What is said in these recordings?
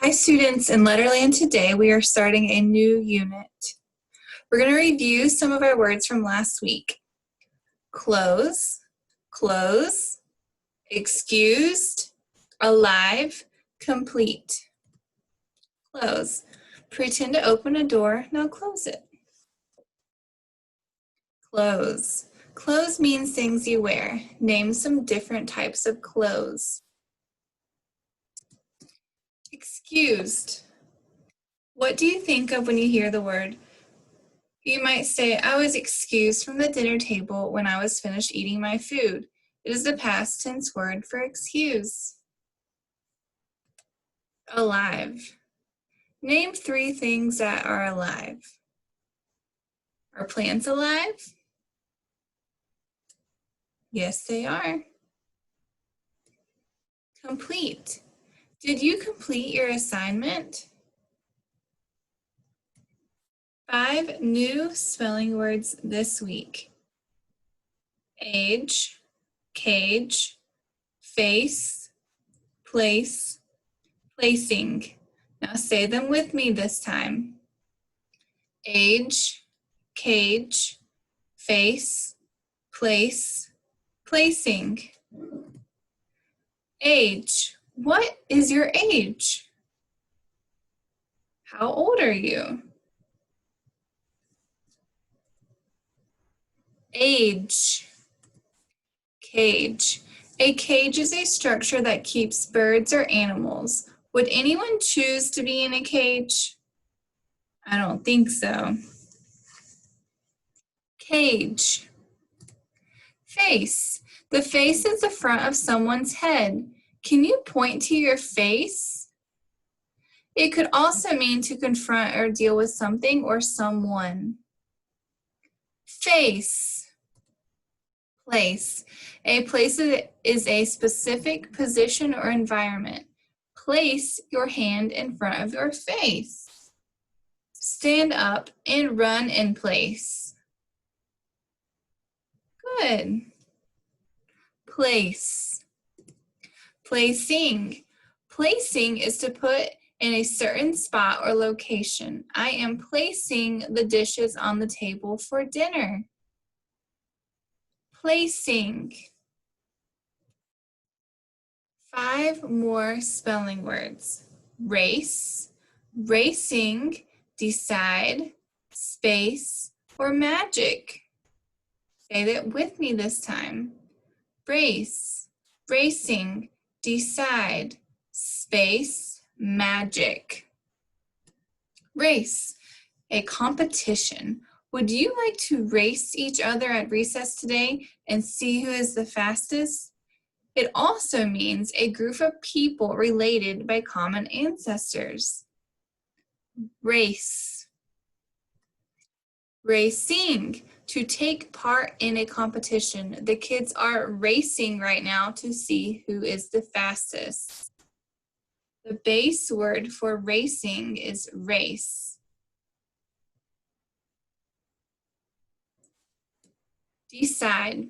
Hi students, in Letterland today we are starting a new unit. We're going to review some of our words from last week. Close, close, excused, alive, complete. Close. Pretend to open a door, now close it. Clothes. Clothes means things you wear. Name some different types of clothes. Excused. What do you think of when you hear the word? You might say, I was excused from the dinner table when I was finished eating my food. It is the past tense word for excuse. Alive. Name 3 things that are alive. Are plants alive? Yes, they are. Complete. Did you complete your assignment? 5 new spelling words this week. Age, cage, face, place, placing. Now say them with me this time. Age, cage, face, place, placing. Age. What is your age? How old are you? Age. Cage. A cage is a structure that keeps birds or animals. Would anyone choose to be in a cage? I don't think so. Cage. Face. The face is the front of someone's head. Can you point to your face? It could also mean to confront or deal with something or someone. Face. Place. A place is a specific position or environment. Place your hand in front of your face. Stand up and run in place. Good. Place. Placing. Placing is to put in a certain spot or location. I am placing the dishes on the table for dinner. Placing. 5 more spelling words. Race, racing, decide, space, or magic. Say that with me this time. Race, racing, decide, space, magic. Race, a competition. Would you like to race each other at recess today and see who is the fastest? It also means a group of people related by common ancestors. Race. Racing, to take part in a competition. The kids are racing right now to see who is the fastest. The base word for racing is race. Decide.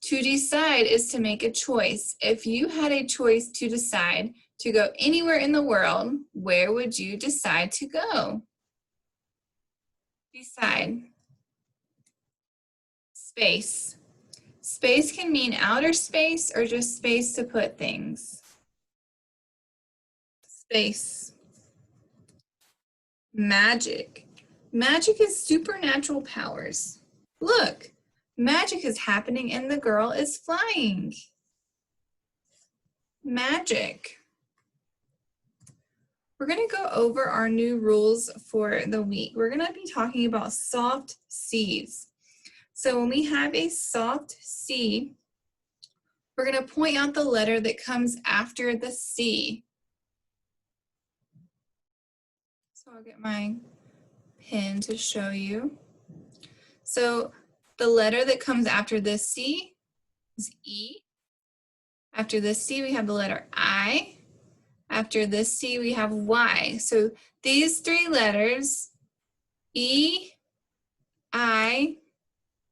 To decide is to make a choice. If you had a choice to decide to go anywhere in the world, where would you decide to go? Decide. Space. Space can mean outer space or just space to put things. Space. Magic. Magic is supernatural powers. Look, magic is happening and the girl is flying. Magic. We're going to go over our new rules for the week. We're going to be talking about soft C's. So when we have a soft C, we're going to point out the letter that comes after the C. So I'll get my pen to show you. So the letter that comes after this C is E. After this C, we have the letter I. After this C, we have Y. So these 3 letters, E, I,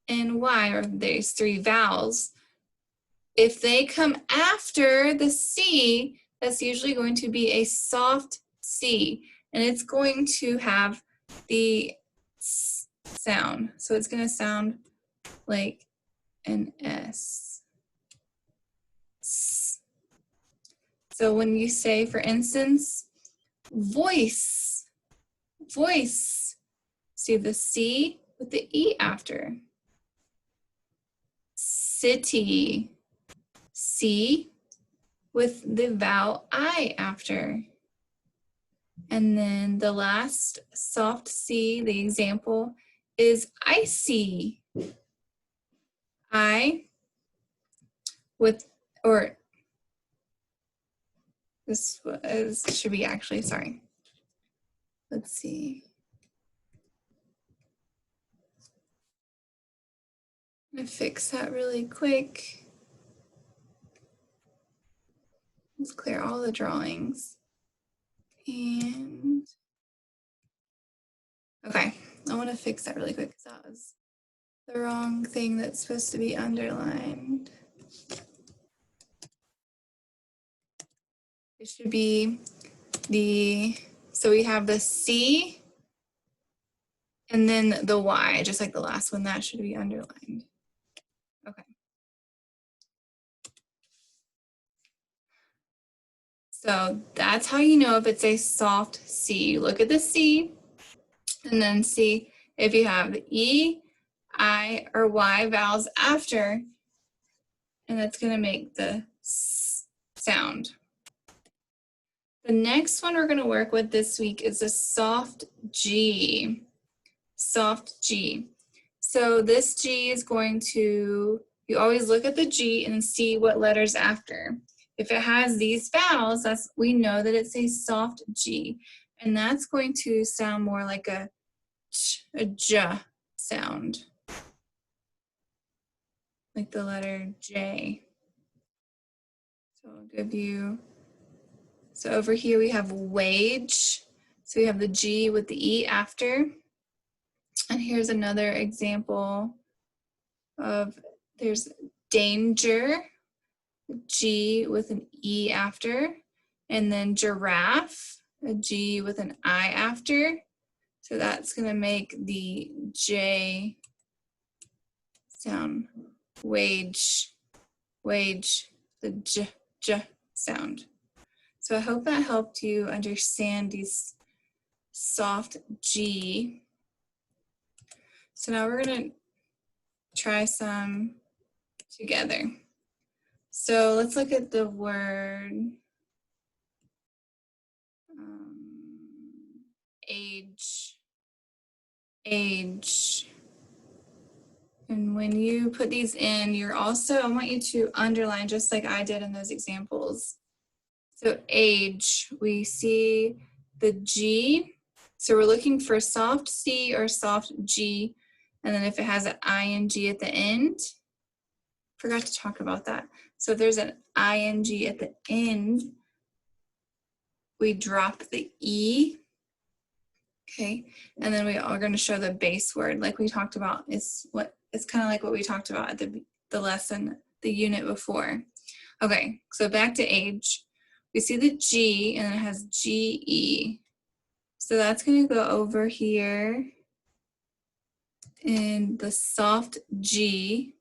and Y, or there's 3 vowels. If they come after the C, that's usually going to be a soft C, and it's going to have the S sound. So it's going to sound like an S. S. So when you say, for instance, voice, voice, see the C with the E after. City, C with the vowel I after. And then the last soft C, the example, is icy. I with, or this should be actually, sorry. Let's see. I'm gonna fix that really quick. Let's clear all the drawings. And, okay, I wanna fix that really quick because that was the wrong thing that's supposed to be underlined. It should be so we have the C and then the Y, just like the last one, that should be underlined. Okay. So that's how you know if it's a soft C. You look at the C and then see if you have the E, I, or Y vowels after, and that's gonna make the S sound. The next one we're gonna work with this week is a soft G. Soft G. So this G is going to, you always look at the G and see what letters after. If it has these vowels, we know that it's a soft G, and that's going to sound more like a ch, a J sound, like the letter J. So I'll give you, so over here we have wage. So we have the G with the E after. And here's another example of, there's danger, G with an E after, and then giraffe, a G with an I after. So that's gonna make the J sound wage, wage, the J sound. So I hope that helped you understand these soft G. So now we're gonna try some together. So let's look at the word age, age. And when you put these in, you're also, I want you to underline just like I did in those examples. So age, we see the G. So we're looking for soft C or soft G. And then if it has an ing at the end, forgot to talk about that. So if there's an ing at the end, we drop the E, okay? And then we are gonna show the base word like we talked about. It's kind of like what we talked about at the lesson, the unit before. Okay, so back to age. We see the G and it has GE. So that's gonna go over here in the soft G,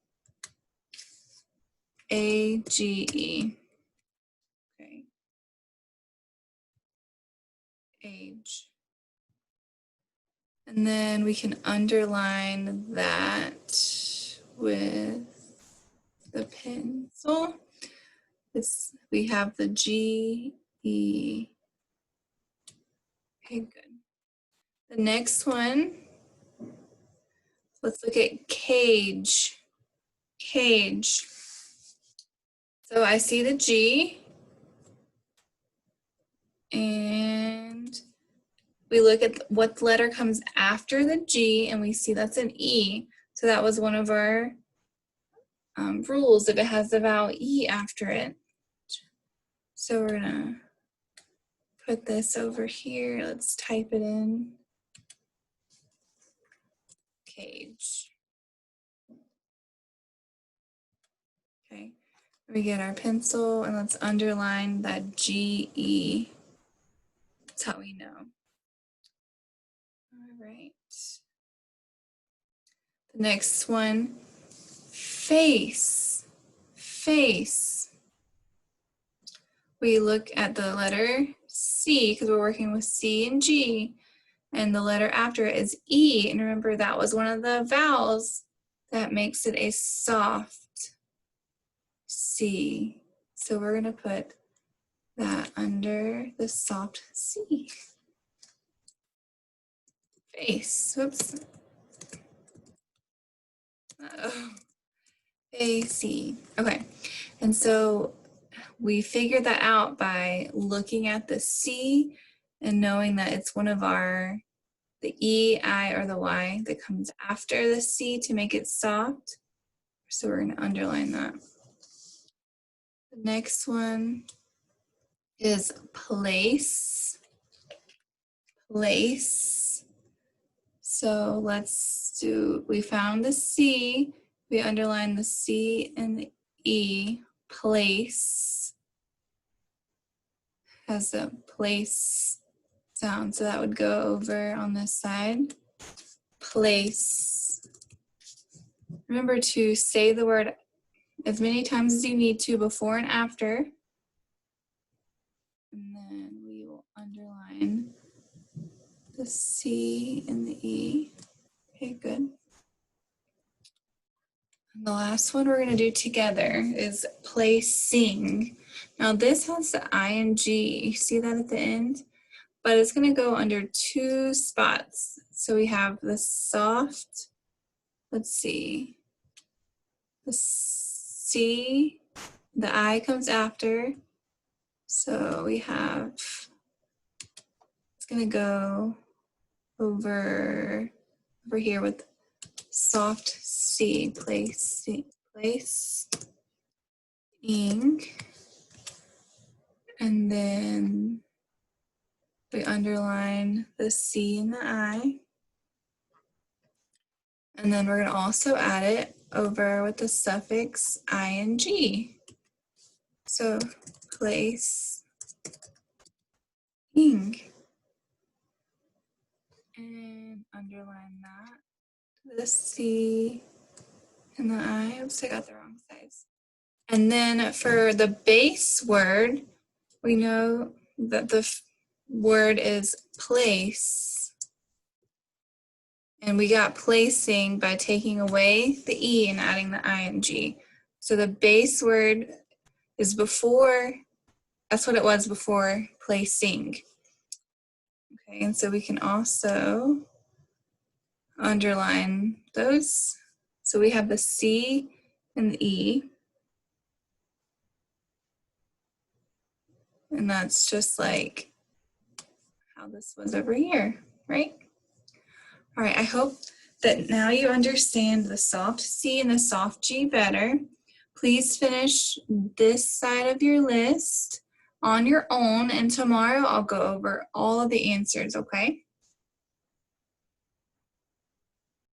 AGE. Okay. Age. And then we can underline that with the pencil. We have the GE. Okay, good. The next one, let's look at cage. Cage. So I see the G, and we look at what letter comes after the G, and we see that's an E. So that was one of our rules, if it has the vowel E after it. So we're gonna put this over here. Let's type it in. Cage. Okay, we get our pencil and let's underline that GE That's how we know. All right. The next one, face, face. We look at the letter C because we're working with C and G, and the letter after it is E. And remember, that was one of the vowels that makes it a soft C. So we're going to put that under the soft C. Face. Whoops. Uh-oh. A-C. Okay. And so we figured that out by looking at the C and knowing that it's one of the E, I, or the Y that comes after the C to make it soft. So we're going to underline that. The next one is place. Place. So we found the C, we underline the C and the E, place, has a place sound, so that would go over on this side, place. Remember to say the word as many times as you need to before and after, and then we will underline the C and the E. Okay, good. And the last one we're going to do together is placing. Now this has the ing. You see that at the end? But it's going to go under two spots. So we have the soft, let's see, the C, the I comes after. So we have, it's going to go over here with soft C, placing, and then we underline the C and the I, and then we're going to also add it over with the suffix ing. So place, and underline that, the C and the I. Oops, I got the wrong size. And then for the base word, we know that the word is place. And we got placing by taking away the E and adding the ing. So the base word is before, that's what it was before placing. Okay, and so we can also underline those. So we have the C and the E. And that's just like how this was over here, right? All right, I hope that now you understand the soft C and the soft G better. Please finish this side of your list on your own, and tomorrow I'll go over all of the answers, okay?